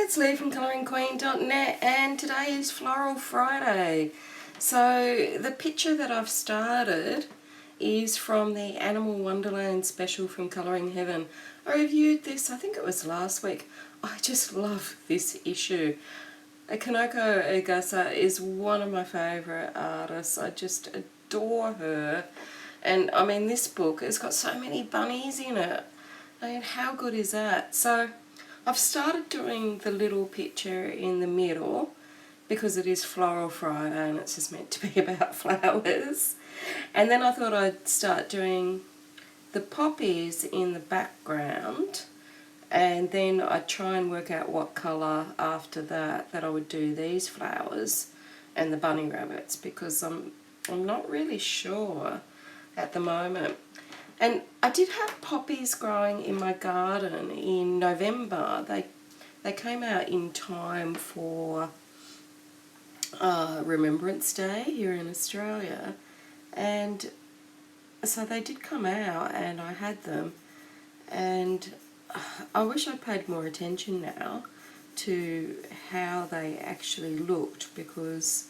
it's Lee from coloringqueen.net, and today is Floral Friday. So the picture that I've started is from the Animal Wonderland Special from Colouring Heaven. I reviewed this, I think it was last week. I just love this issue. Kanoko Egusa is one of my favourite artists. I just adore her. And I mean, this book has got so many bunnies in it. I mean, how good is that? So I've started doing the little picture in the middle because it is Floral Friday and it's just meant to be about flowers. And then I thought I'd start doing the poppies in the background, and then I'd try and work out what colour after that I would do these flowers and the bunny rabbits, because I'm not really sure at the moment. And I did have poppies growing in my garden in November. They came out in time for Remembrance Day here in Australia, and so they did come out and I had them, and I wish I'd paid more attention now to how they actually looked, because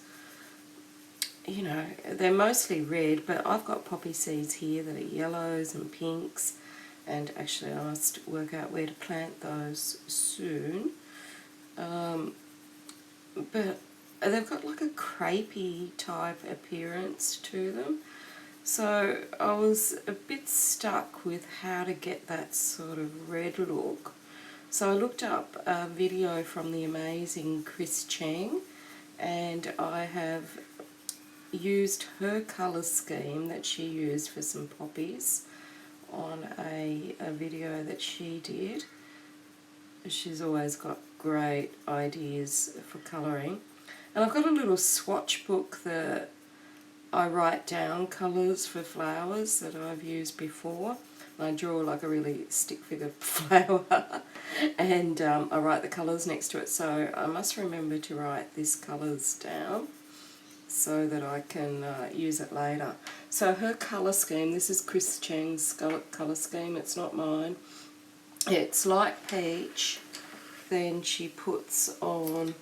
you know, they're mostly red, but I've got poppy seeds here that are yellows and pinks, and actually I must work out where to plant those soon. But they've got like a crepey type appearance to them, so I was a bit stuck with how to get that sort of red look. So I looked up a video from the amazing Chris Cheng, and I have used her colour scheme that she used for some poppies on a video that she did. She's always got great ideas for colouring. And I've got a little swatch book that I write down colours for flowers that I've used before. I draw like a really stick figure flower and I write the colours next to it, so I must remember to write these colours down so that I can use it later. So her colour scheme, this is Chris Cheng's colour scheme, it's not mine. It's light peach, then she puts on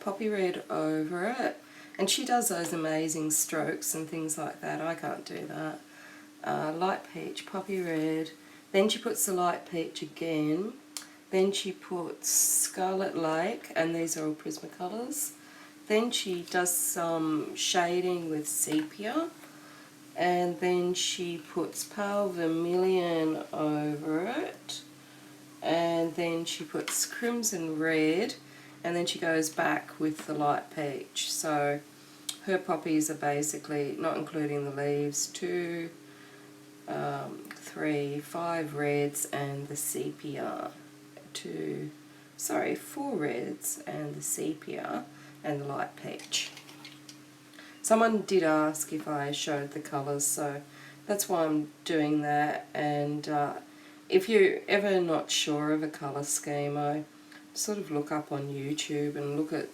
poppy red over it, and she does those amazing strokes and things like that. I can't do that. Light peach, poppy red, then she puts the light peach again, then she puts Scarlet Lake, and these are all Prismacolors. Then she does some shading with sepia, and then she puts pale vermilion over it, and then she puts crimson red, and then she goes back with the light peach. So her poppies are basically, not including the leaves, 2, 3, 5 reds and the sepia. 4 reds and the sepia and the light peach. Someone did ask if I showed the colours, so that's why I'm doing that. And if you're ever not sure of a colour scheme, I sort of look up on YouTube and look at,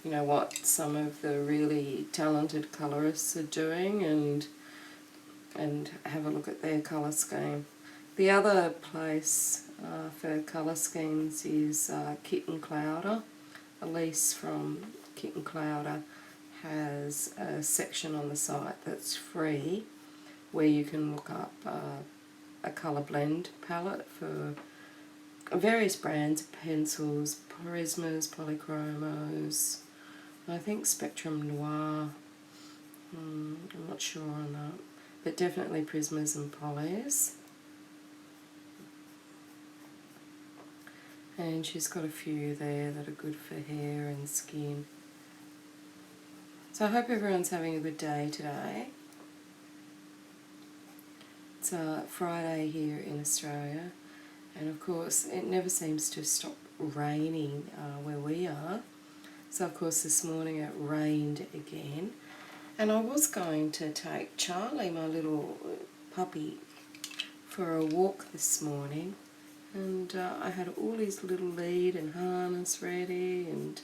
you know, what some of the really talented colourists are doing, and have a look at their colour scheme. The other place for colour schemes is Kitten Clouder. Elise from Kitten Clouder has a section on the site that's free where you can look up a colour blend palette for various brands of pencils, Prismas, Polychromos, I think Spectrum Noir, I'm not sure on that, but definitely Prismas and Polys. And she's got a few there that are good for hair and skin. So I hope everyone's having a good day today. It's Friday here in Australia, and of course it never seems to stop raining where we are. So of course this morning it rained again, and I was going to take Charlie, my little puppy, for a walk this morning. And I had all his little lead and harness ready, and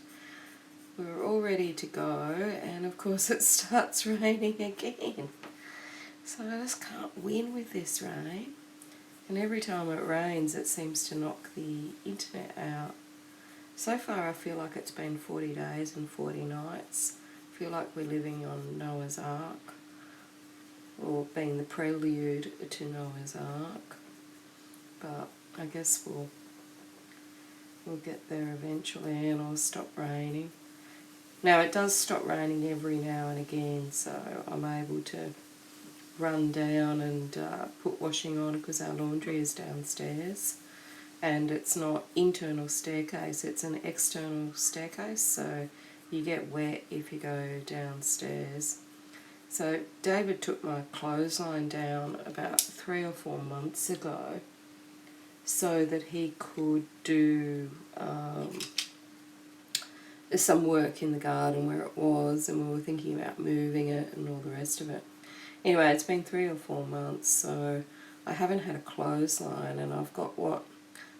we were all ready to go, and of course it starts raining again. So I just can't win with this rain, and every time it rains it seems to knock the internet out. So far I feel like it's been 40 days and 40 nights. I feel like we're living on Noah's Ark, or being the prelude to Noah's Ark. But I guess we'll get there eventually and it'll stop raining. Now it does stop raining every now and again, so I'm able to run down and put washing on because our laundry is downstairs. And it's not internal staircase, it's an external staircase, so you get wet if you go downstairs. So David took my clothesline down about 3 or 4 months ago so that he could do some work in the garden where it was, and we were thinking about moving it and all the rest of it. Anyway, it's been 3 or 4 months, so I haven't had a clothesline, and I've got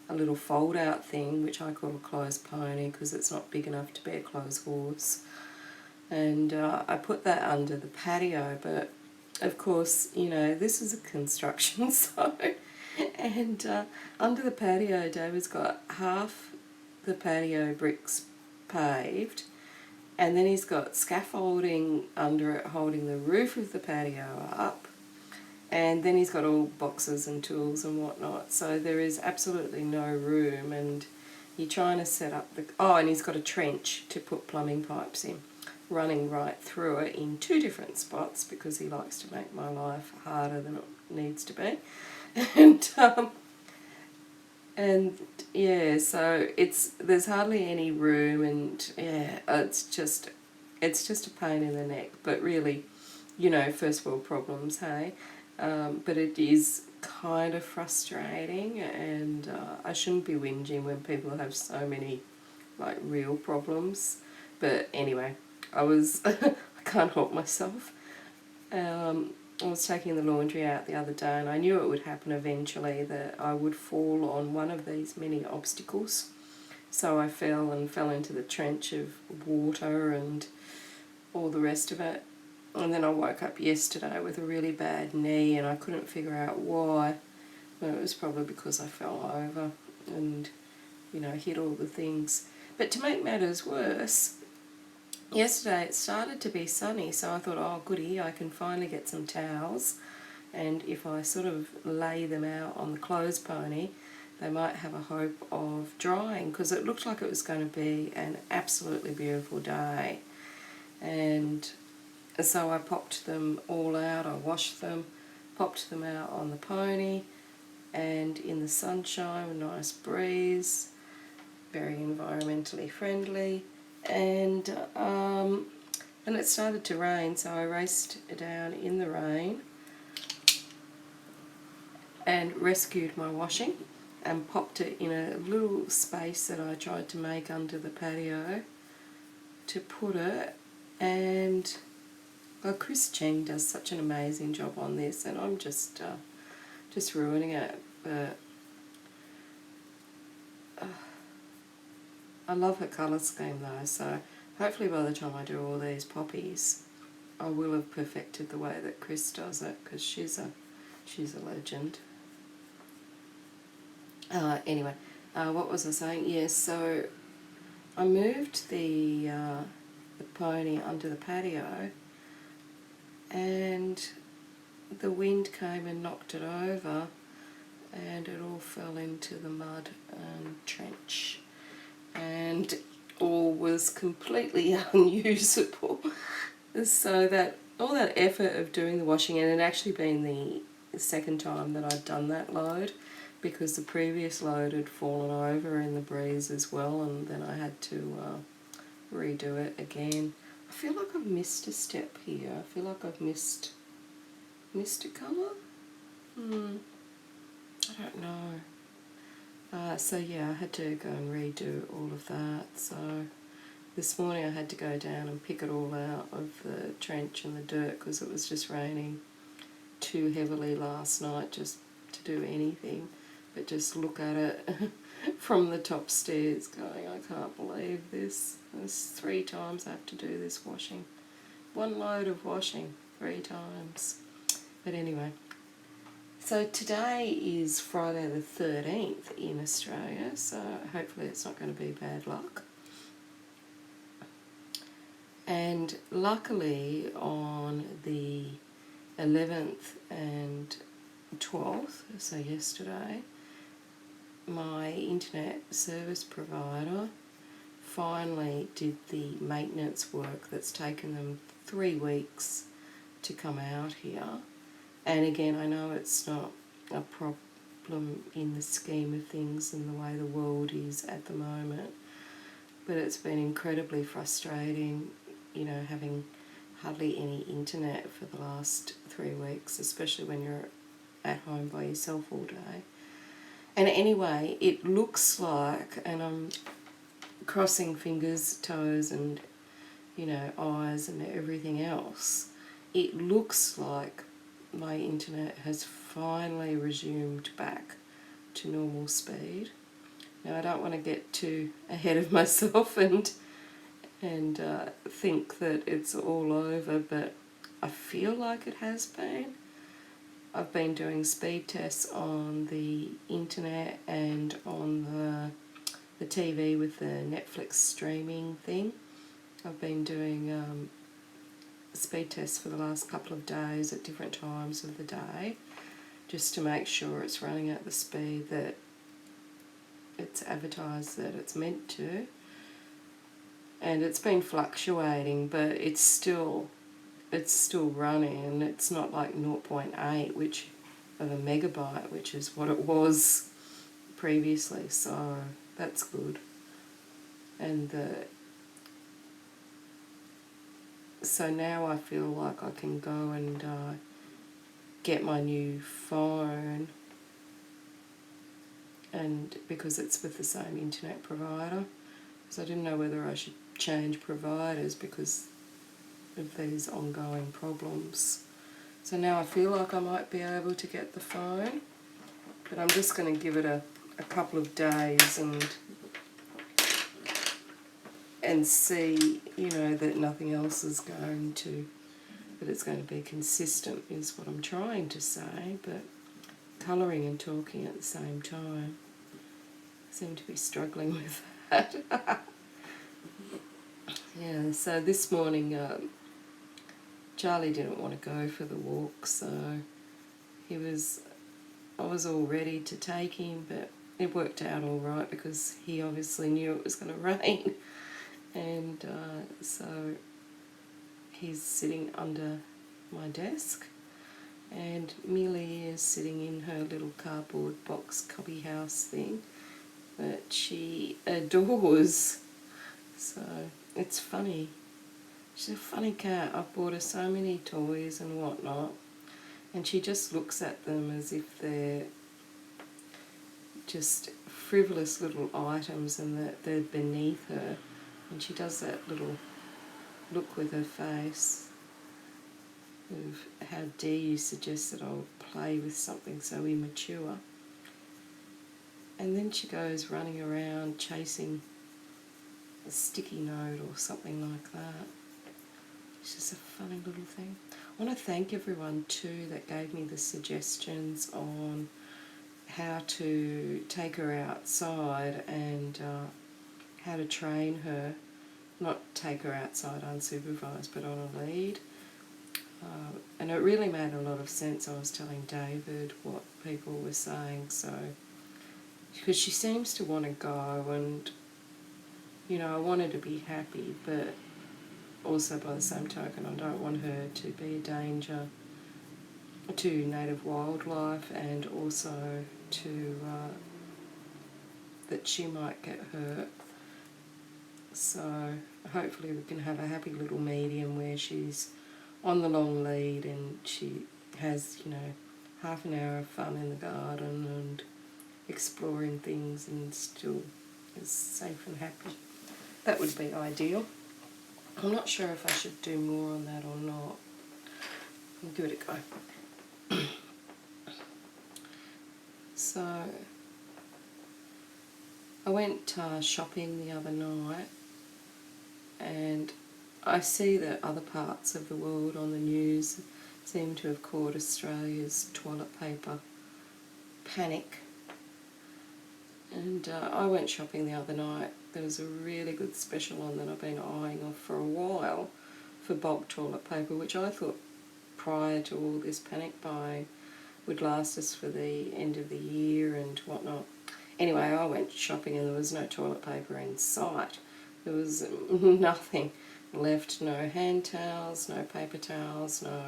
a little fold-out thing, which I call a clothes pony because it's not big enough to be a clothes horse. And I put that under the patio, but of course, you know, this is a construction site. And under the patio, David's got half the patio bricks paved, and then he's got scaffolding under it holding the roof of the patio up. And then he's got all boxes and tools and whatnot, so there is absolutely no room, and you're trying to set up the... Oh, and he's got a trench to put plumbing pipes in, running right through it in 2 different spots because he likes to make my life harder than it needs to be. And yeah, so there's hardly any room, and yeah, it's just a pain in the neck, but really, you know, first world problems, hey? But it is kind of frustrating, and I shouldn't be whinging when people have so many like real problems. But anyway, I can't help myself. I was taking the laundry out the other day, and I knew it would happen eventually, that I would fall on one of these many obstacles. So I fell into the trench of water and all the rest of it. And then I woke up yesterday with a really bad knee, and I couldn't figure out why. Well, it was probably because I fell over and, you know, hit all the things. But to make matters worse, yesterday it started to be sunny, so I thought, oh goody, I can finally get some towels, and if I sort of lay them out on the clothes pony, they might have a hope of drying, because it looked like it was going to be an absolutely beautiful day. And so I popped them all out, I washed them, popped them out on the pony, and in the sunshine, a nice breeze, very environmentally friendly, and it started to rain, so I raced down in the rain and rescued my washing and popped it in a little space that I tried to make under the patio to put it. And well, Chris Cheng does such an amazing job on this, and I'm just ruining it. But I love her colour scheme though, so hopefully by the time I do all these poppies, I will have perfected the way that Chris does it, because she's a legend. Anyway, what was I saying? Yes, so I moved the pony under the patio, and the wind came and knocked it over, and it all fell into the mud and trench, and all was completely unusable. So that all that effort of doing the washing, and it had actually been the second time that I'd done that load, because the previous load had fallen over in the breeze as well, and then I had to redo it again. I feel like I've missed a step here. I feel like I've missed a colour? I don't know. So yeah, I had to go and redo all of that. So this morning I had to go down and pick it all out of the trench and the dirt, because it was just raining too heavily last night just to do anything but just look at it from the top stairs going, I can't believe this. There's 3 times I have to do this washing. 1 load of washing, 3 times. But anyway, So today is Friday the 13th in Australia, so hopefully it's not going to be bad luck. And luckily on the 11th and 12th, so yesterday, my internet service provider finally did the maintenance work that's taken them 3 weeks to come out here. And again, I know it's not a problem in the scheme of things and the way the world is at the moment, but it's been incredibly frustrating, you know, having hardly any internet for the last 3 weeks, especially when you're at home by yourself all day. And anyway, it looks like, and I'm crossing fingers, toes and, you know, eyes and everything else, it looks like my internet has finally resumed back to normal speed. Now I don't want to get too ahead of myself and think that it's all over, but I feel like it has been. I've been doing speed tests on the internet and on the TV with the Netflix streaming thing. I've been doing speed tests for the last couple of days at different times of the day, just to make sure it's running at the speed that it's advertised that it's meant to. And it's been fluctuating, but it's still running, and it's not like 0.8 which of a megabyte, which is what it was previously, so that's good. And so now I feel like I can go and get my new phone, and because it's with the same internet provider, so I didn't know whether I should change providers because of these ongoing problems. So now I feel like I might be able to get the phone, but I'm just going to give it a couple of days and see, you know, that nothing else is going to, that it's going to be consistent is what I'm trying to say, but colouring and talking at the same time, I seem to be struggling with that. Yeah, so this morning Charlie didn't want to go for the walk, so I was all ready to take him, but it worked out all right because he obviously knew it was going to rain. And so he's sitting under my desk, and Millie is sitting in her little cardboard box cubby house thing that she adores. So it's funny. She's a funny cat. I've bought her so many toys and whatnot, and she just looks at them as if they're just frivolous little items and that they're beneath her. And she does that little look with her face of how dare you suggest that I'll play with something so immature. And then she goes running around chasing a sticky note or something like that. It's just a funny little thing. I want to thank everyone too that gave me the suggestions on how to take her outside and how to train her, not take her outside unsupervised but on a lead. And it really made a lot of sense. I was telling David what people were saying, so because she seems to want to go, and you know, I want her to be happy, but also by the same token I don't want her to be a danger to native wildlife, and also to that she might get hurt. So hopefully we can have a happy little medium where she's on the long lead and she has, you know, half an hour of fun in the garden and exploring things and still is safe and happy. That would be ideal. I'm not sure if I should do more on that or not. I'll give it a go. So I went shopping the other night, and I see that other parts of the world on the news seem to have caught Australia's toilet paper panic. And I went shopping the other night. There was a really good special on that I've been eyeing off for a while for bulk toilet paper, which I thought prior to all this panic buying would last us for the end of the year and whatnot. Anyway, I went shopping and there was no toilet paper in sight. There was nothing left, no hand towels, no paper towels, no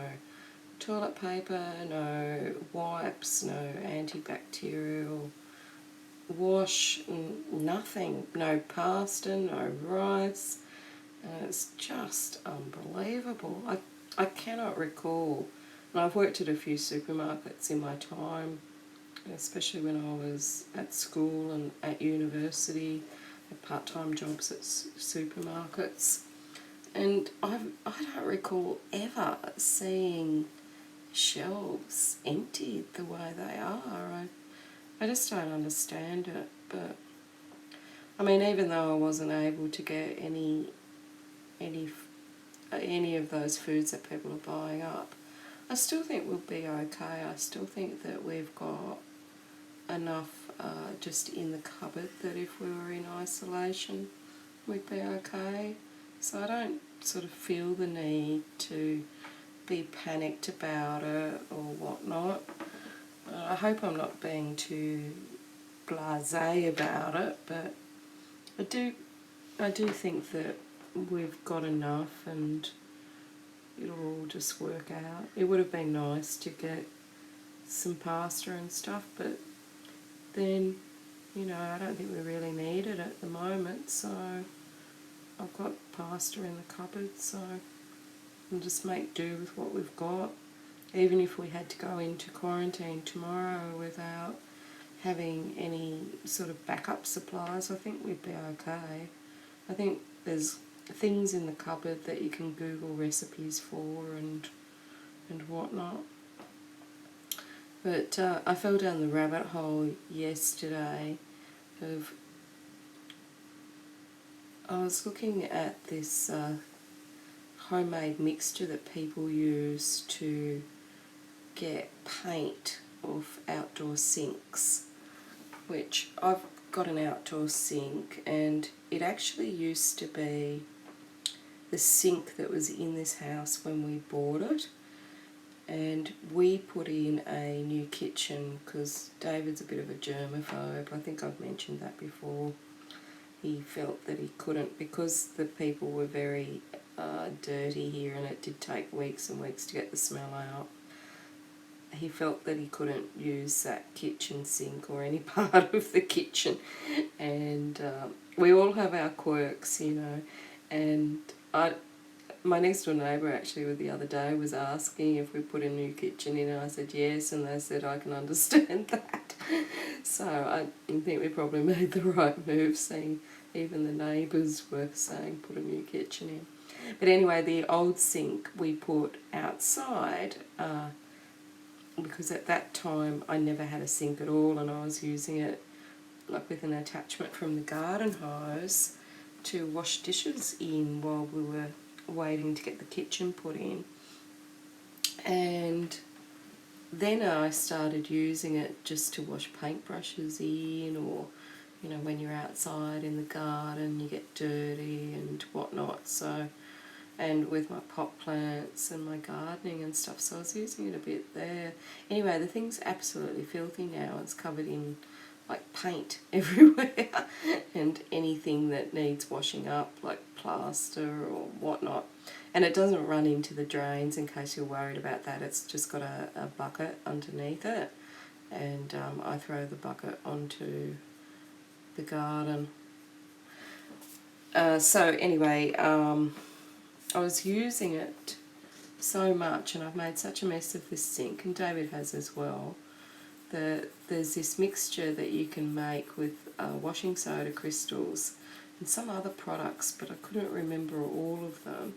toilet paper, no wipes, no antibacterial wash, nothing, no pasta, no rice. It's just unbelievable. I cannot recall, and I've worked at a few supermarkets in my time, especially when I was at school and at university, had part-time jobs at supermarkets, and I don't recall ever seeing shelves emptied the way they are. I just don't understand it. But I mean, even though I wasn't able to get any of those foods that people are buying up, I still think we'll be okay. I still think that we've got enough just in the cupboard that if we were in isolation, we'd be okay. So I don't sort of feel the need to be panicked about it or whatnot. I hope I'm not being too blasé about it, but I do think that we've got enough and it'll all just work out. It would have been nice to get some pasta and stuff, but then, you know, I don't think we really need it at the moment, so I've got pasta in the cupboard, so I'll just make do with what we've got. Even if we had to go into quarantine tomorrow without having any sort of backup supplies, I think we'd be okay. I think there's things in the cupboard that you can Google recipes for and whatnot. But I fell down the rabbit hole yesterday of I was looking at this homemade mixture that people use to get paint off outdoor sinks, which I've got an outdoor sink, and it actually used to be the sink that was in this house when we bought it, and we put in a new kitchen because David's a bit of a germaphobe. I think I've mentioned that before. He felt that he couldn't, because the people were very dirty here and it did take weeks and weeks to get the smell out. He felt that he couldn't use that kitchen sink or any part of the kitchen, and we all have our quirks, you know. And my next door neighbour actually the other day was asking if we put a new kitchen in, and I said yes, and they said I can understand that. So I think we probably made the right move, seeing even the neighbours were saying put a new kitchen in. But anyway, the old sink we put outside because at that time I never had a sink at all, and I was using it like with an attachment from the garden hose to wash dishes in while we were waiting to get the kitchen put in. And then I started using it just to wash paintbrushes in, or, you know, when you're outside in the garden you get dirty and whatnot. So, and with my pot plants and my gardening and stuff, so I was using it a bit there. Anyway, the thing's absolutely filthy now. It's covered in like paint everywhere and anything that needs washing up, like plaster or whatnot. And it doesn't run into the drains, in case you're worried about that. It's just got a bucket underneath it, and I throw the bucket onto the garden. So anyway, I was using it so much, and I've made such a mess of this sink, and David has as well, that there's this mixture that you can make with washing soda crystals and some other products, but I couldn't remember all of them,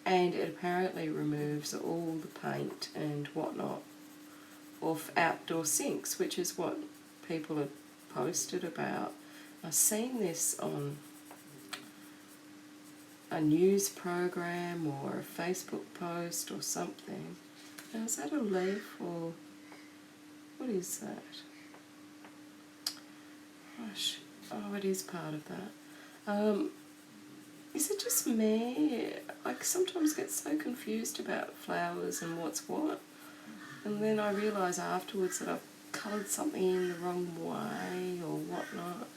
and it apparently removes all the paint and whatnot off outdoor sinks, which is what people have posted about. I've seen this on a news program or a Facebook post or something. Now, is that a leaf or what is that? Gosh, oh, it is part of that. Is it just me? I sometimes get so confused about flowers and what's what. And then I realise afterwards that I've coloured something in the wrong way or whatnot.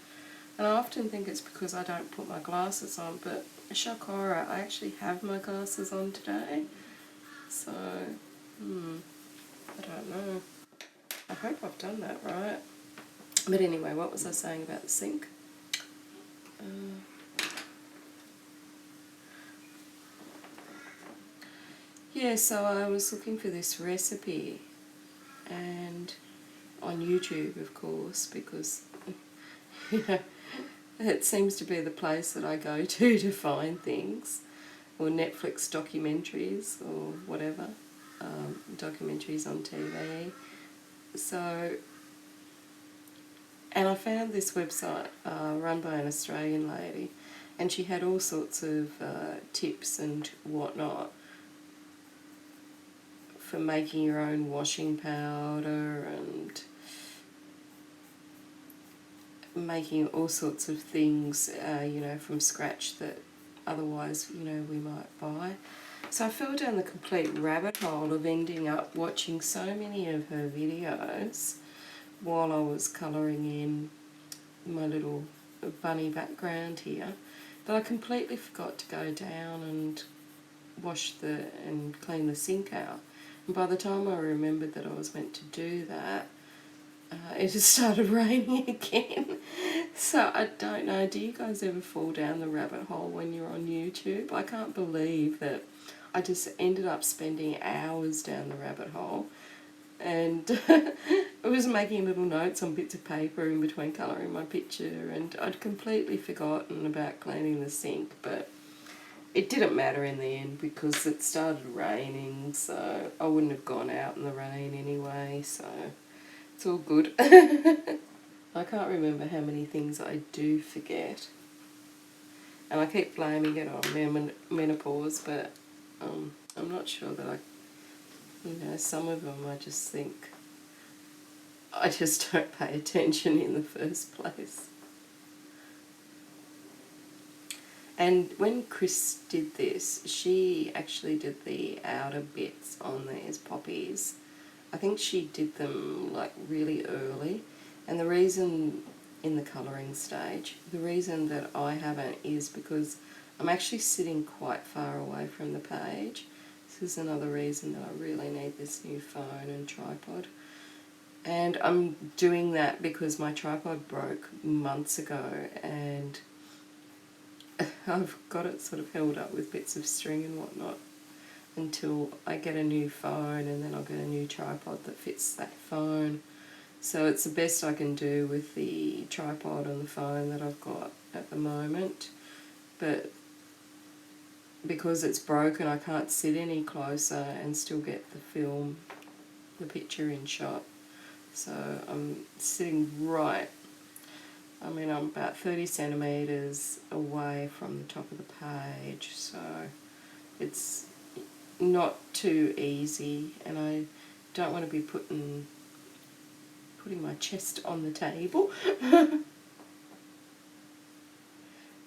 And I often think it's because I don't put my glasses on, but shock-horror, I actually have my glasses on today. So, I don't know. I hope I've done that right. But anyway, what was I saying about the sink? Yeah, so I was looking for this recipe, and on YouTube, of course, because you know, it seems to be the place that I go to find things, or Netflix documentaries or whatever, documentaries on TV. So, and I found this website run by an Australian lady, and she had all sorts of tips and whatnot for making your own washing powder and making all sorts of things, you know, from scratch that otherwise, you know, we might buy. So I fell down the complete rabbit hole of ending up watching so many of her videos while I was colouring in my little bunny background here, that I completely forgot to go down and wash and clean the sink out. And by the time I remembered that I was meant to do that, it just started raining again. So I don't know, do you guys ever fall down the rabbit hole when you're on YouTube? I can't believe that I just ended up spending hours down the rabbit hole, and I was making little notes on bits of paper in between colouring my picture, and I'd completely forgotten about cleaning the sink, but it didn't matter in the end because it started raining, so I wouldn't have gone out in the rain anyway, so it's all good. I can't remember how many things I do forget, and I keep blaming it on menopause, but I'm not sure that you know, some of them I just think I just don't pay attention in the first place. And when Chris did this, she actually did the outer bits on these poppies. I think she did them like really early, and the reason in the colouring stage, the reason that I haven't is because I'm actually sitting quite far away from the page. This is another reason that I really need this new phone and tripod. And I'm doing that because my tripod broke months ago, and I've got it sort of held up with bits of string and whatnot until I get a new phone, and then I'll get a new tripod that fits that phone. So it's the best I can do with the tripod and the phone that I've got at the moment. But because it's broken, I can't sit any closer and still get the picture in shot. So I'm sitting right, I mean, I'm about 30 centimetres away from the top of the page, so it's not too easy, and I don't want to be putting my chest on the table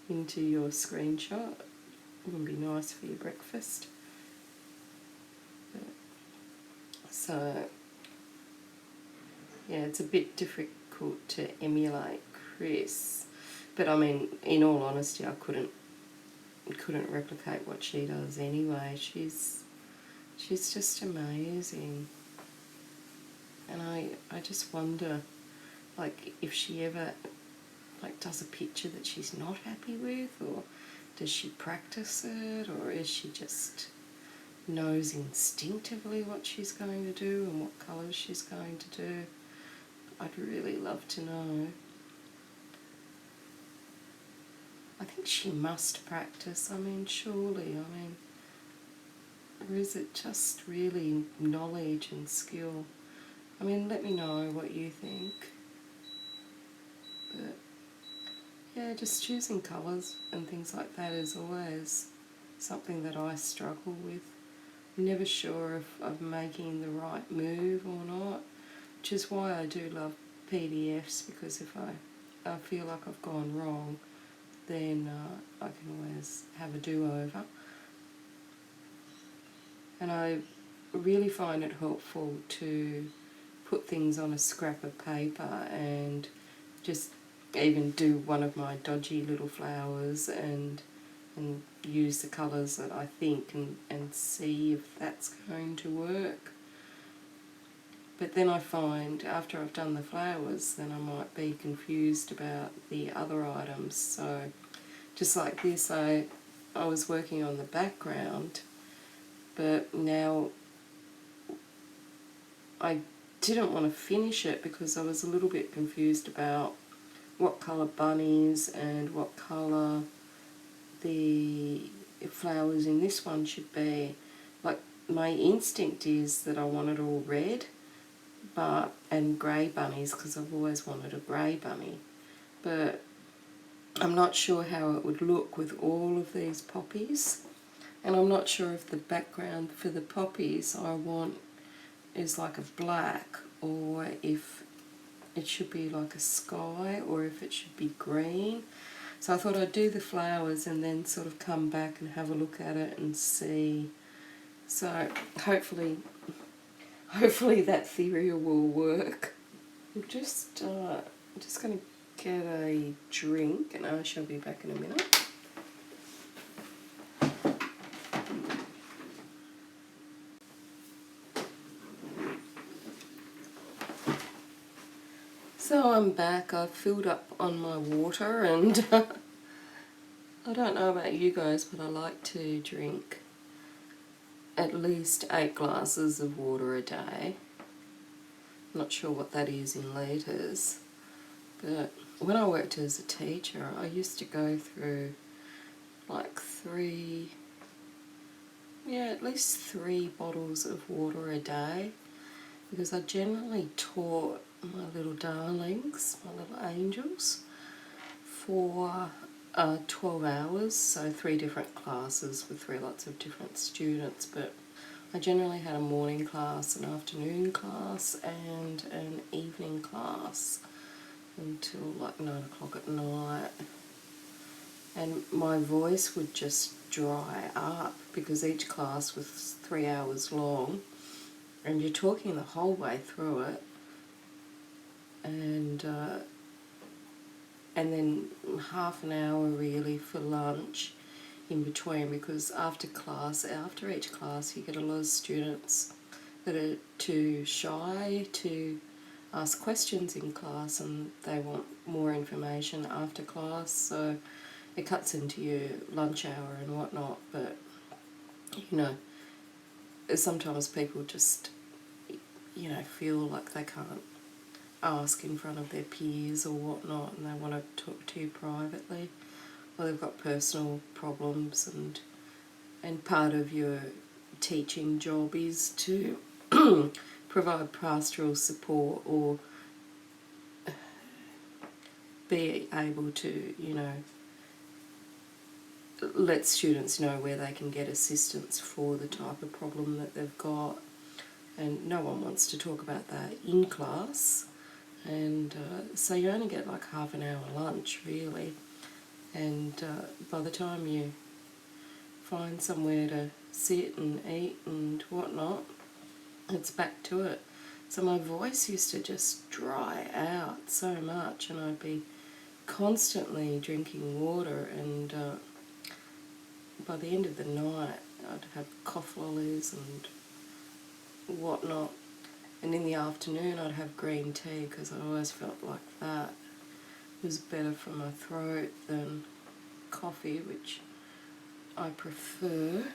into your screenshot. It would be nice for your breakfast. So yeah, it's a bit difficult to emulate Chris, but I mean, in all honesty, I couldn't replicate what she does anyway. She's just amazing, and I just wonder, like, if she ever like does a picture that she's not happy with, or does she practice it, or is she just knows instinctively what she's going to do and what colours she's going to do. I'd really love to know. I think she must practice, I mean, surely, I mean, or is it just really knowledge and skill? I mean, let me know what you think. But yeah, just choosing colours and things like that is always something that I struggle with. I'm never sure if I'm making the right move or not, which is why I do love PDFs, because if I I feel like I've gone wrong, then I can always have a do-over. And I really find it helpful to put things on a scrap of paper and just even do one of my dodgy little flowers and use the colours that I think and see if that's going to work. But then I find after I've done the flowers, then I might be confused about the other items. So just like this, I was working on the background, but now I didn't want to finish it because I was a little bit confused about what colour bunnies and what colour the flowers in this one should be. Like, my instinct is that I want it all red, and grey bunnies, because I've always wanted a grey bunny, but I'm not sure how it would look with all of these poppies, and I'm not sure if the background for the poppies I want is like a black, or if it should be like a sky, or if it should be green. So I thought I'd do the flowers and then sort of come back and have a look at it and see. So hopefully that theory will work. I'm just going to get a drink and I shall be back in a minute. So I'm back. I've filled up on my water, and I don't know about you guys, but I like to drink at least 8 glasses of water a day. I'm not sure what that is in litres, but when I worked as a teacher, I used to go through like at least 3 bottles of water a day, because I generally taught my little darlings, my little angels, for 12 hours, so 3 different classes with 3 lots of different students, but I generally had a morning class, an afternoon class and an evening class until like 9 o'clock at night, and my voice would just dry up because each class was 3 hours long and you're talking the whole way through it, and then half an hour really for lunch in between, because after each class you get a lot of students that are too shy to ask questions in class and they want more information after class, so it cuts into your lunch hour and whatnot. But you know, sometimes people just feel like they can't ask in front of their peers or whatnot, and they want to talk to you privately, or they've got personal problems, and part of your teaching job is to provide pastoral support or be able to let students know where they can get assistance for the type of problem that they've got. And no one wants to talk about that in class, and so you only get like half an hour lunch really, and by the time you find somewhere to sit and eat and whatnot, it's back to it. So my voice used to just dry out so much, and I'd be constantly drinking water, and by the end of the night I'd have cough lollies and whatnot, and in the afternoon I'd have green tea because I always felt like that was better for my throat than coffee, which I prefer.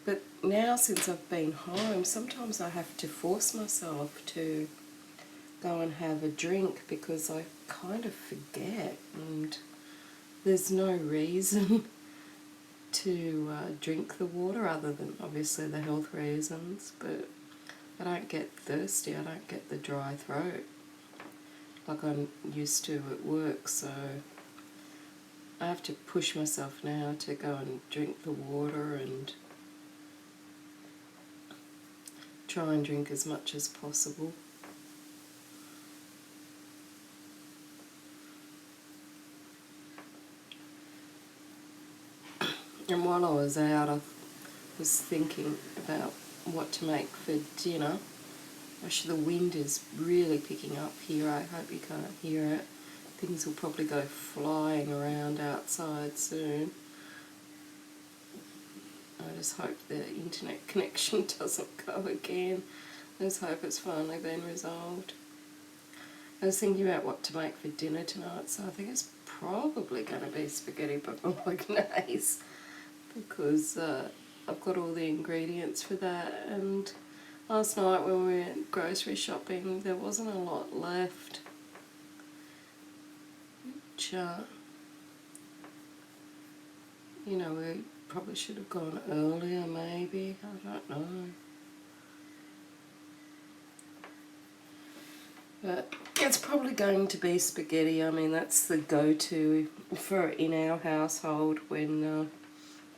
But now, since I've been home, sometimes I have to force myself to go and have a drink because I kind of forget, and there's no reason to drink the water other than obviously the health reasons, but I don't get thirsty, I don't get the dry throat like I'm used to at work, so I have to push myself now to go and drink the water and try and drink as much as possible. And while I was out, I was thinking about what to make for dinner. Actually, the wind is really picking up here. I hope you can't hear it. Things will probably go flying around outside soon. I just hope the internet connection doesn't go again. I just hope it's finally been resolved. I was thinking about what to make for dinner tonight, so I think it's probably going to be spaghetti bolognese because I've got all the ingredients for that. And last night when we went grocery shopping, there wasn't a lot left. Which, you know, we probably should have gone earlier maybe, I don't know. But it's probably going to be spaghetti. I mean, that's the go-to for in our household when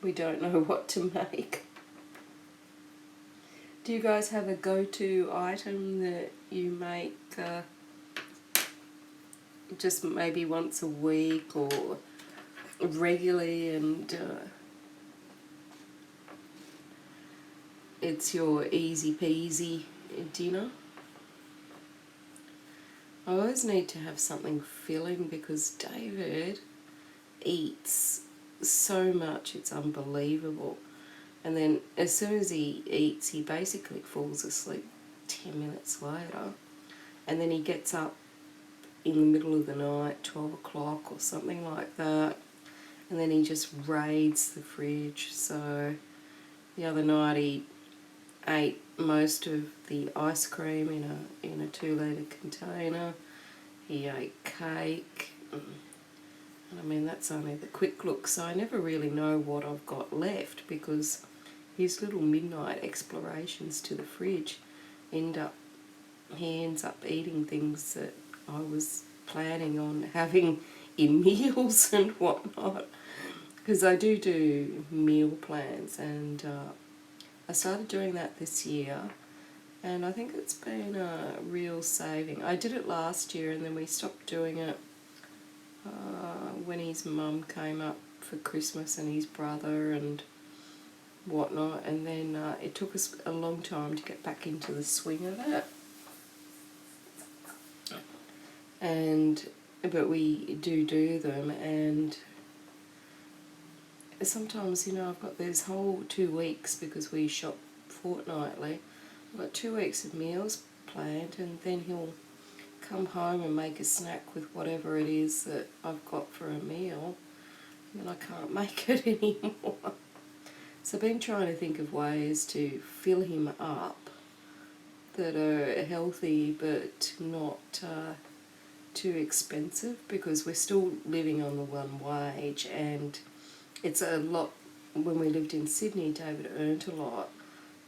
we don't know what to make. Do you guys have a go-to item that you make just maybe once a week or regularly, and it's your easy peasy dinner? I always need to have something filling because David eats so much, it's unbelievable. And then as soon as he eats, he basically falls asleep 10 minutes later. And then he gets up in the middle of the night, 12 o'clock or something like that. And then he just raids the fridge. So the other night he ate most of the ice cream in a 2-litre container. He ate cake. And I mean, that's only the quick look, so I never really know what I've got left because his little midnight explorations to the fridge he ends up eating things that I was planning on having in meals and whatnot. Because I do meal plans, and I started doing that this year, and I think it's been a real saving. I did it last year and then we stopped doing it when his mum came up for Christmas and his brother and whatnot, and then it took us a long time to get back into the swing of it. But we do them, and sometimes, you know, I've got this whole 2 weeks because we shop fortnightly. I've got 2 weeks of meals planned, and then he'll come home and make a snack with whatever it is that I've got for a meal, and I can't make it anymore. So I've been trying to think of ways to fill him up that are healthy but not too expensive, because we're still living on the one wage, and it's a lot. When we lived in Sydney, David earned a lot,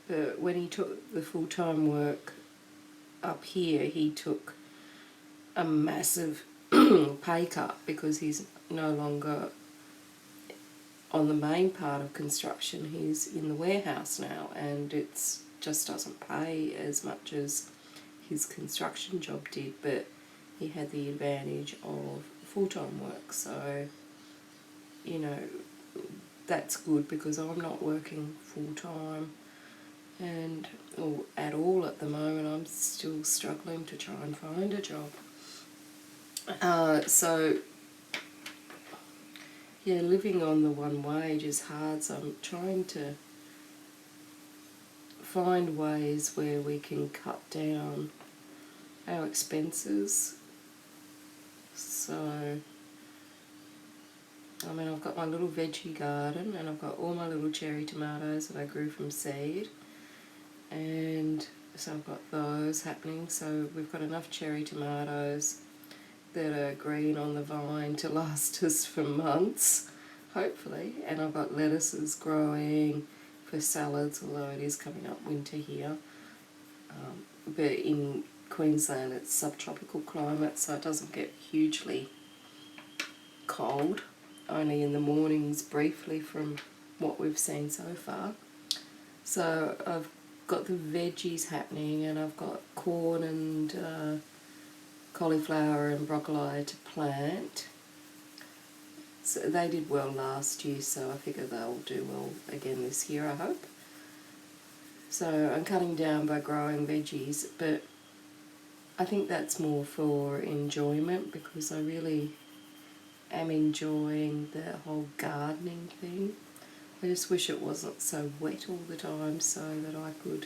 but when he took the full-time work up here, he took a massive pay cut because he's no longer on the main part of construction. He's in the warehouse now, and it's just doesn't pay as much as his construction job did, but he had the advantage of full-time work. So, you know, that's good because I'm not working full-time or at all at the moment. I'm still struggling to try and find a job. So yeah, living on the one wage is hard, so I'm trying to find ways where we can cut down our expenses. So, I mean, I've got my little veggie garden, and I've got all my little cherry tomatoes that I grew from seed, and so I've got those happening. So we've got enough cherry tomatoes that are green on the vine to last us for months, hopefully. And I've got lettuces growing for salads, although it is coming up winter here. But in Queensland it's subtropical climate, so it doesn't get hugely cold, only in the mornings briefly from what we've seen so far. So I've got the veggies happening, and I've got corn and cauliflower and broccoli to plant. So they did well last year, so I figure they'll do well again this year, I hope. So I'm cutting down by growing veggies, but I think that's more for enjoyment, because I really am enjoying the whole gardening thing. I just wish it wasn't so wet all the time, so that I could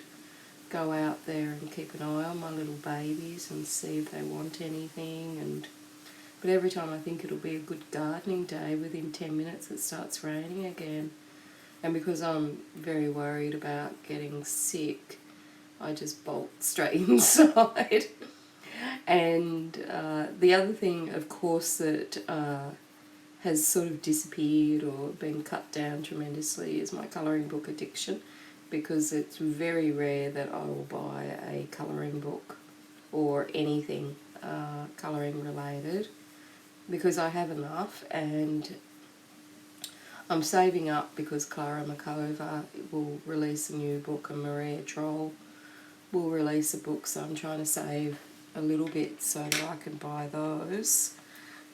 go out there and keep an eye on my little babies and see if they want anything. But every time I think it'll be a good gardening day, within 10 minutes it starts raining again. And because I'm very worried about getting sick, I just bolt straight inside. And the other thing, of course, that has sort of disappeared or been cut down tremendously is my colouring book addiction, because it's very rare that I will buy a colouring book or anything colouring related, because I have enough, and I'm saving up because Clara Makova will release a new book and Maria Troll will release a book, so I'm trying to save a little bit so that I can buy those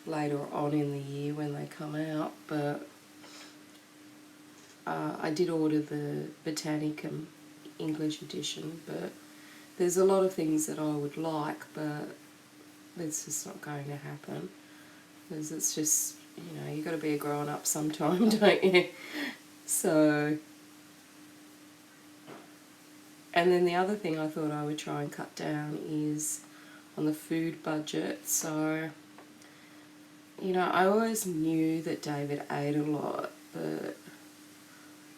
later on in the year when they come out. But I did order the Botanicum English edition, but there's a lot of things that I would like, but it's just not going to happen, because it's just, you know, you've got to be a grown-up sometime, don't you? So, and then the other thing I thought I would try and cut down is on the food budget. So, you know, I always knew that David ate a lot, but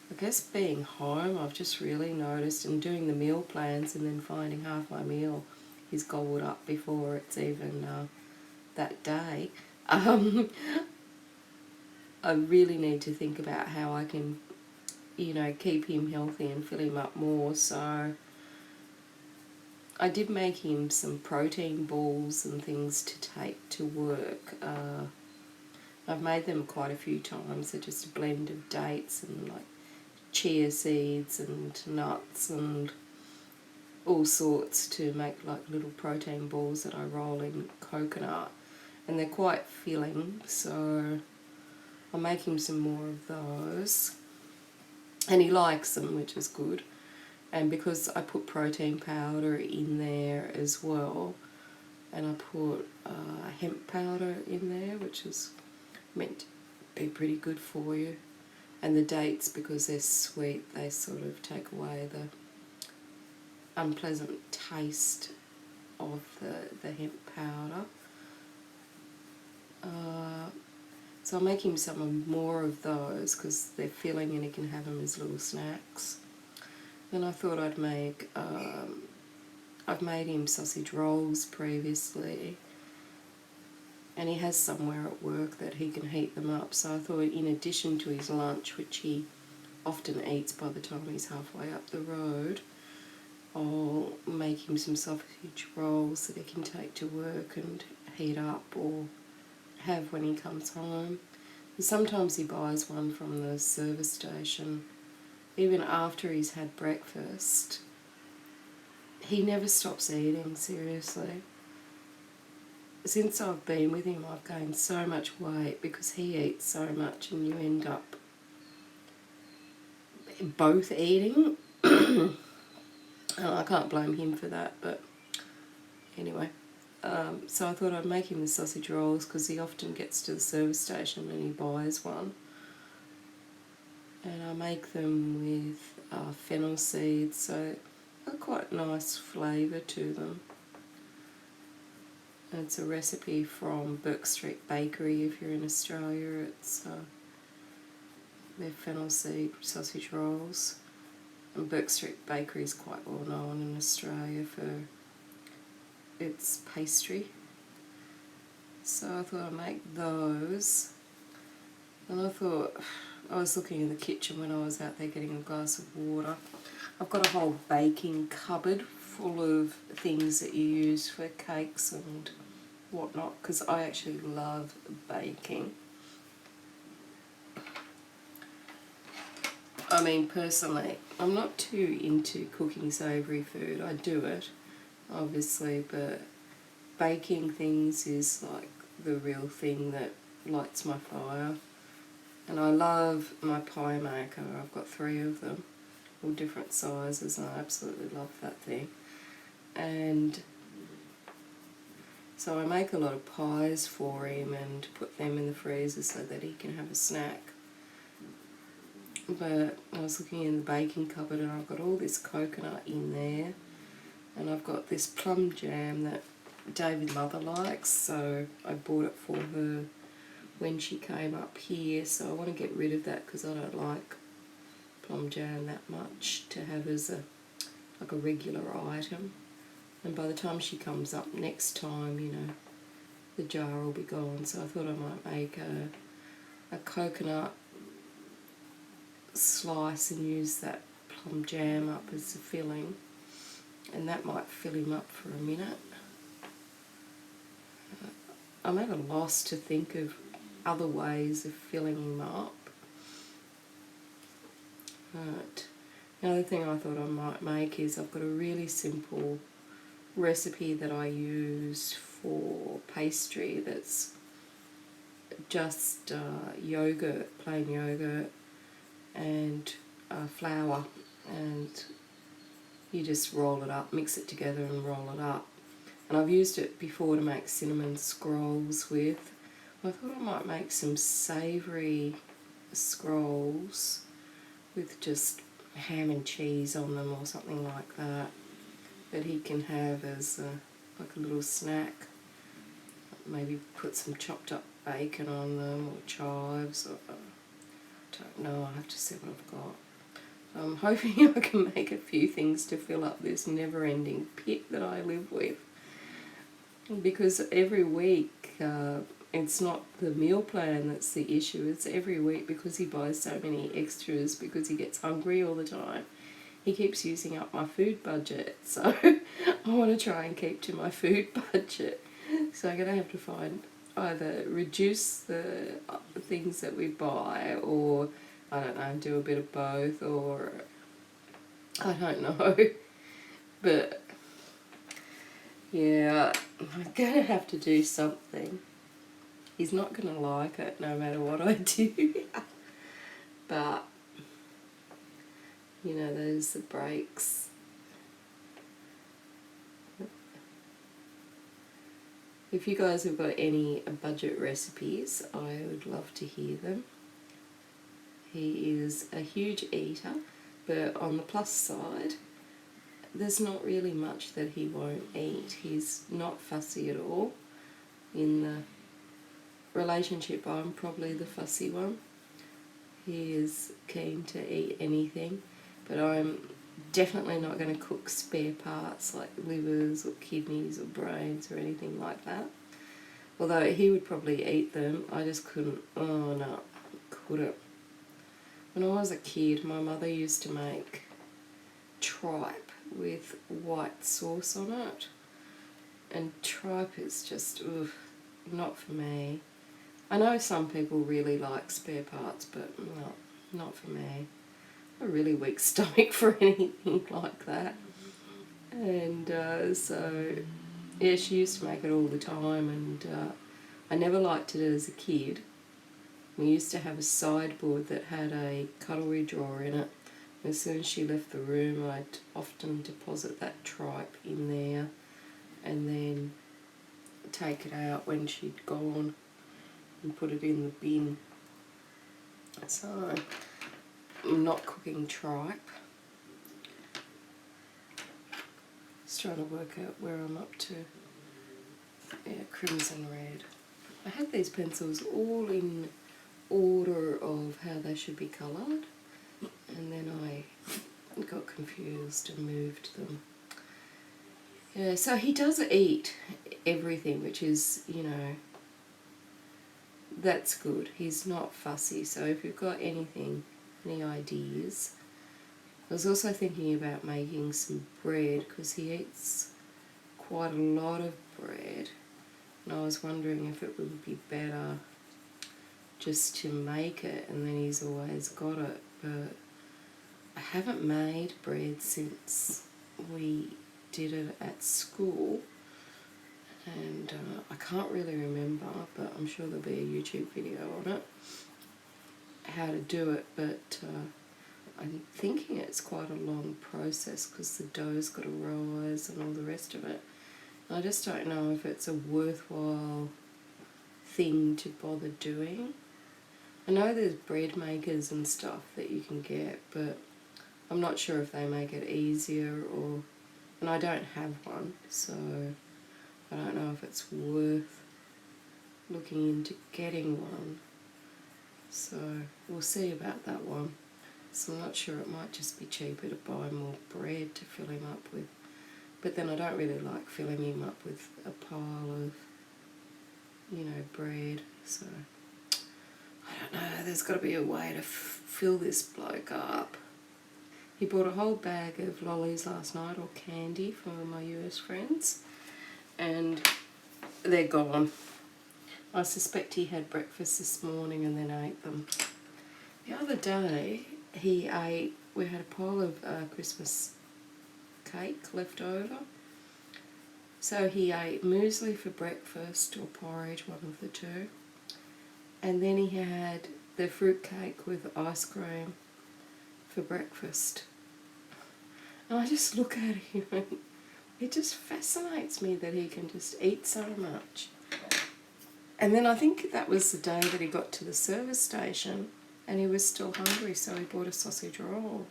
I guess being home, I've just really noticed, and doing the meal plans and then finding half my meal is gobbled up before it's even that day. I really need to think about how I can, you know, keep him healthy and fill him up more. So I did make him some protein balls and things to take to work. I've made them quite a few times. They're just a blend of dates and like chia seeds and nuts and all sorts to make like little protein balls that I roll in coconut, and they're quite filling, so I'll make him some more of those, and he likes them, which is good. And because I put protein powder in there as well, and I put hemp powder in there, which is meant to be pretty good for you, and the dates, because they're sweet, they sort of take away the unpleasant taste of the hemp powder. So I'll make him some more of those because they're filling and he can have them as little snacks. Then I thought I'd make, I've made him sausage rolls previously, and he has somewhere at work that he can heat them up. So I thought, in addition to his lunch, which he often eats by the time he's halfway up the road, I'll make him some sausage rolls that he can take to work and heat up or have when he comes home. And sometimes he buys one from the service station. Even after he's had breakfast, he never stops eating, seriously. Since I've been with him, I've gained so much weight because he eats so much, and you end up both eating. I can't blame him for that, but anyway. So I thought I'd make him the sausage rolls because he often gets to the service station and he buys one. And I make them with fennel seeds, so they've got quite a nice flavour to them. And it's a recipe from Burke Street Bakery if you're in Australia. It's their fennel seed sausage rolls. And Burke Street Bakery is quite well known in Australia for its pastry. So I thought I'd make those. And I thought, I was looking in the kitchen when I was out there getting a glass of water. I've got a whole baking cupboard full of things that you use for cakes and whatnot, because I actually love baking. I mean, personally, I'm not too into cooking savoury food. I do it, obviously, but baking things is like the real thing that lights my fire. And I love my pie maker. I've got 3 of them, all different sizes, and I absolutely love that thing. And so I make a lot of pies for him and put them in the freezer so that he can have a snack. But I was looking in the baking cupboard and I've got all this coconut in there, and I've got this plum jam that David's mother likes, so I bought it for her when she came up here. So I want to get rid of that because I don't like plum jam that much to have as like a regular item. And by the time she comes up next time, you know, the jar will be gone. So I thought I might make a coconut slice and use that plum jam up as a filling, and that might fill him up for a minute. I'm at a loss to think of other ways of filling him up. But the other thing I thought I might make is I've got a really simple recipe that I use for pastry that's just yogurt, plain yogurt, and flour, and you just roll it up, mix it together and roll it up. And I've used it before to make cinnamon scrolls with. I thought I might make some savoury scrolls with just ham and cheese on them or something like that he can have as like a little snack. Maybe put some chopped up bacon on them or chives, or I don't know, I'll have to see what I've got. I'm hoping I can make a few things to fill up this never-ending pit that I live with, because every week it's not the meal plan that's the issue, it's every week because he buys so many extras because he gets hungry all the time. He keeps using up my food budget, so I want to try and keep to my food budget. So I'm going to have to find either reduce the things that we buy, or I don't know, do a bit of both, or I don't know. But yeah, I'm going to have to do something. He's not going to like it no matter what I do. But you know, those are the breaks. If you guys have got any budget recipes, I would love to hear them. He is a huge eater, but on the plus side, there's not really much that he won't eat. He's not fussy at all. In the relationship, I'm probably the fussy one. He is keen to eat anything, but I'm definitely not going to cook spare parts like livers or kidneys or brains or anything like that. Although he would probably eat them, I just couldn't. Oh no, couldn't. When I was a kid, my mother used to make tripe with white sauce on it, and tripe is just, ugh, not for me. I know some people really like spare parts, but no, not for me. A really weak stomach for anything like that. And so, yeah, she used to make it all the time, and I never liked it as a kid. We used to have a sideboard that had a cutlery drawer in it. As soon as she left the room, I'd often deposit that tripe in there and then take it out when she'd gone and put it in the bin. So I'm not cooking tripe. Just trying to work out where I'm up to. Yeah, crimson red. I had these pencils all in order of how they should be coloured, and then I got confused and moved them. Yeah, so he does eat everything, which is, you know, that's good. He's not fussy. So if you've got anything, any ideas. I was also thinking about making some bread because he eats quite a lot of bread, and I was wondering if it would be better just to make it and then he's always got it. But I haven't made bread since we did it at school, and I can't really remember, but I'm sure there'll be a YouTube video on it, how to do it, but I'm thinking it's quite a long process because the dough's got to rise and all the rest of it. I just don't know if it's a worthwhile thing to bother doing. I know there's bread makers and stuff that you can get, but I'm not sure if they make it easier, or, and I don't have one, so I don't know if it's worth looking into getting one. So we'll see about that one. So I'm not sure, it might just be cheaper to buy more bread to fill him up with. But then I don't really like filling him up with a pile of, you know, bread. So I don't know, there's got to be a way to fill this bloke up. He bought a whole bag of lollies last night, or candy, for my US friends, and they're gone. I suspect he had breakfast this morning and then ate them. The other day we had a pile of Christmas cake left over. So he ate muesli for breakfast, or porridge, one of the two. And then he had the fruit cake with ice cream for breakfast. And I just look at him and it just fascinates me that he can just eat so much. And then I think that was the day that he got to the service station and he was still hungry, so he bought a sausage roll.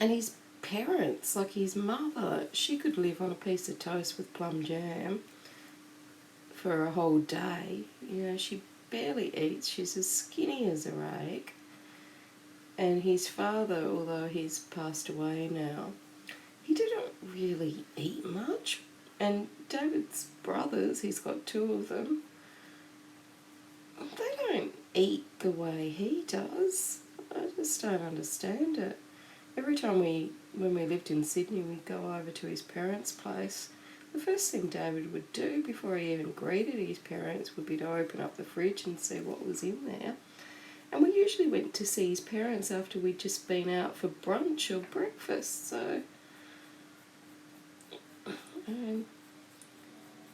And his parents, like his mother, she could live on a piece of toast with plum jam for a whole day. You know, she barely eats. She's as skinny as a rake. And his father, although he's passed away now, he didn't really eat much. And David's brothers, he's got two of them, they don't eat the way he does. I just don't understand it. Every time when we lived in Sydney, we'd go over to his parents' place. The first thing David would do before he even greeted his parents would be to open up the fridge and see what was in there. And we usually went to see his parents after we'd just been out for brunch or breakfast, so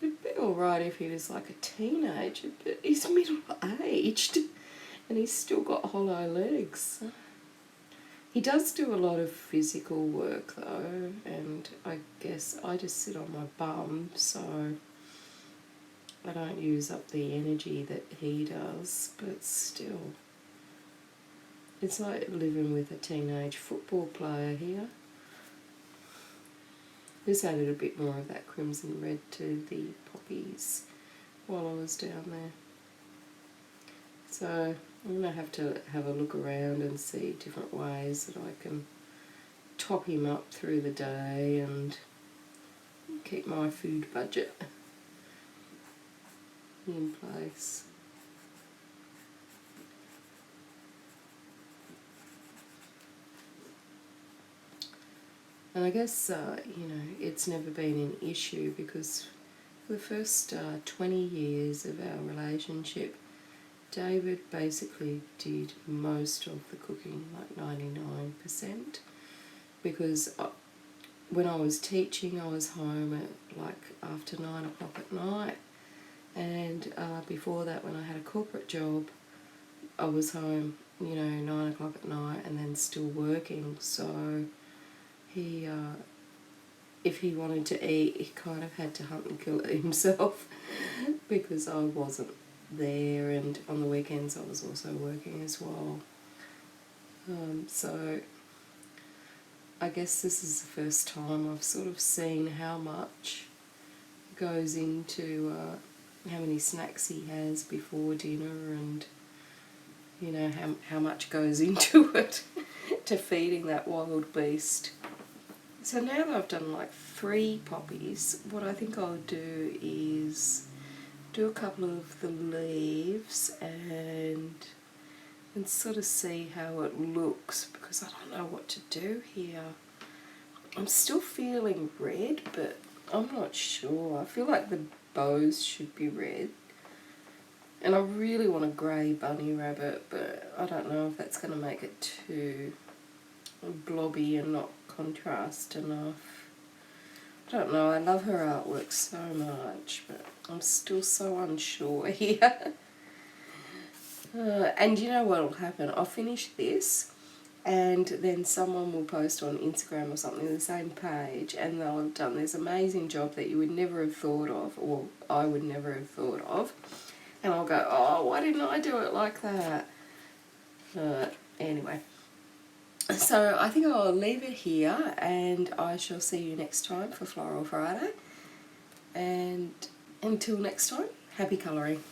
it'd be alright if he was like a teenager, but he's middle-aged and he's still got hollow legs. He does do a lot of physical work though, and I guess I just sit on my bum, so I don't use up the energy that he does, but still. It's like living with a teenage football player here. Just added a bit more of that crimson red to the poppies while I was down there. So I'm going to have a look around and see different ways that I can top him up through the day and keep my food budget in place. And I guess, you know, it's never been an issue because for the first 20 years of our relationship, David basically did most of the cooking, like 99%, because when I was teaching, I was home at like after 9 o'clock at night, and before that, when I had a corporate job, I was home, you know, 9 o'clock at night and then still working, so he, if he wanted to eat, he kind of had to hunt and kill it himself because I wasn't there, and on the weekends I was also working as well. So I guess this is the first time I've sort of seen how much goes into how many snacks he has before dinner, and you know how much goes into it to feeding that wild beast. So now that I've done like 3 poppies, what I think I'll do is do a couple of the leaves and sort of see how it looks, because I don't know what to do here. I'm still feeling red, but I'm not sure. I feel like the bows should be red. And I really want a grey bunny rabbit, but I don't know if that's going to make it too blobby and not contrast enough. I don't know, I love her artwork so much, but I'm still so unsure here. And you know what will happen? I'll finish this and then someone will post on Instagram or something, the same page, and they'll have done this amazing job that you would never have thought of, or I would never have thought of. And I'll go, oh, why didn't I do it like that? Anyway. So I think I'll leave it here and I shall see you next time for Floral Friday. And until next time, happy colouring.